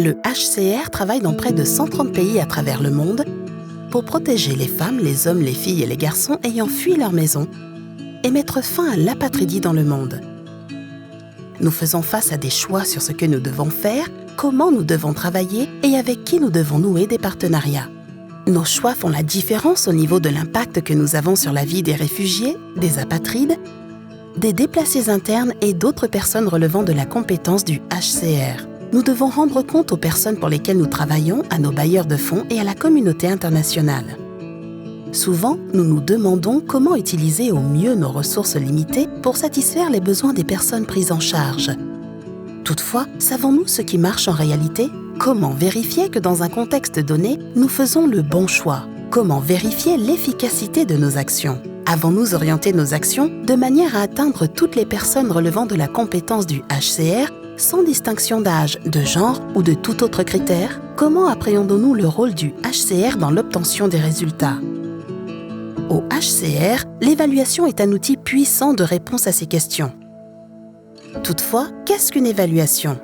Le HCR travaille dans près de 130 pays à travers le monde pour protéger les femmes, les hommes, les filles et les garçons ayant fui leur maison et mettre fin à l'apatridie dans le monde. Nous faisons face à des choix sur ce que nous devons faire, comment nous devons travailler et avec qui nous devons nouer des partenariats. Nos choix font la différence au niveau de l'impact que nous avons sur la vie des réfugiés, des apatrides, des déplacés internes et d'autres personnes relevant de la compétence du HCR. Nous devons rendre compte aux personnes pour lesquelles nous travaillons, à nos bailleurs de fonds et à la communauté internationale. Souvent, nous nous demandons comment utiliser au mieux nos ressources limitées pour satisfaire les besoins des personnes prises en charge. Toutefois, savons-nous ce qui marche en réalité ? Comment vérifier que dans un contexte donné, nous faisons le bon choix ? Comment vérifier l'efficacité de nos actions ? Avons-nous orienté nos actions de manière à atteindre toutes les personnes relevant de la compétence du HCR sans distinction d'âge, de genre ou de tout autre critère? Comment appréhendons-nous le rôle du HCR dans l'obtention des résultats? Au HCR, l'évaluation est un outil puissant de réponse à ces questions. Toutefois, qu'est-ce qu'une évaluation ?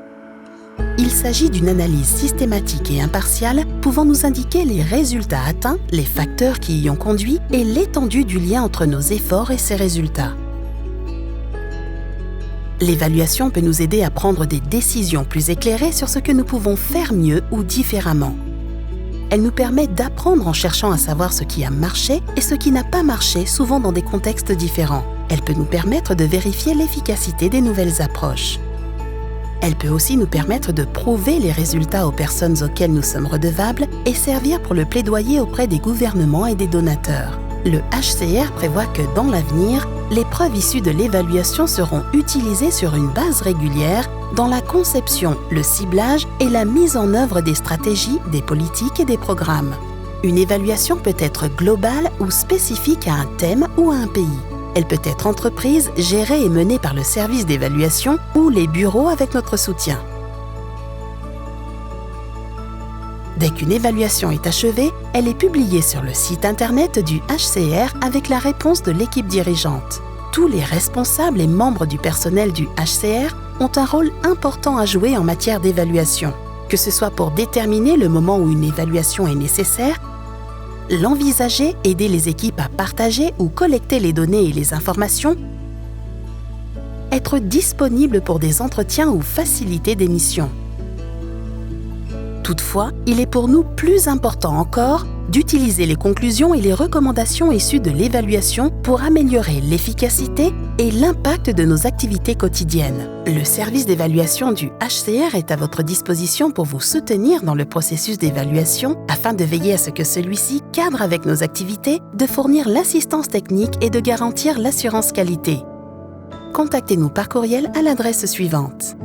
Il s'agit d'une analyse systématique et impartiale pouvant nous indiquer les résultats atteints, les facteurs qui y ont conduit et l'étendue du lien entre nos efforts et ces résultats. L'évaluation peut nous aider à prendre des décisions plus éclairées sur ce que nous pouvons faire mieux ou différemment. Elle nous permet d'apprendre en cherchant à savoir ce qui a marché et ce qui n'a pas marché, souvent dans des contextes différents. Elle peut nous permettre de vérifier l'efficacité des nouvelles approches. Elle peut aussi nous permettre de prouver les résultats aux personnes auxquelles nous sommes redevables et servir pour le plaidoyer auprès des gouvernements et des donateurs. Le HCR prévoit que dans l'avenir, les preuves issues de l'évaluation seront utilisées sur une base régulière dans la conception, le ciblage et la mise en œuvre des stratégies, des politiques et des programmes. Une évaluation peut être globale ou spécifique à un thème ou à un pays. Elle peut être entreprise, gérée et menée par le service d'évaluation ou les bureaux avec notre soutien. Dès qu'une évaluation est achevée, elle est publiée sur le site internet du HCR avec la réponse de l'équipe dirigeante. Tous les responsables et membres du personnel du HCR ont un rôle important à jouer en matière d'évaluation, que ce soit pour déterminer le moment où une évaluation est nécessaire, l'envisager, aider les équipes à partager ou collecter les données et les informations, être disponible pour des entretiens ou faciliter des missions. Toutefois, il est pour nous plus important encore d'utiliser les conclusions et les recommandations issues de l'évaluation pour améliorer l'efficacité et l'impact de nos activités quotidiennes. Le service d'évaluation du HCR est à votre disposition pour vous soutenir dans le processus d'évaluation afin de veiller à ce que celui-ci cadre avec nos activités, de fournir l'assistance technique et de garantir l'assurance qualité. Contactez-nous par courriel à l'adresse suivante.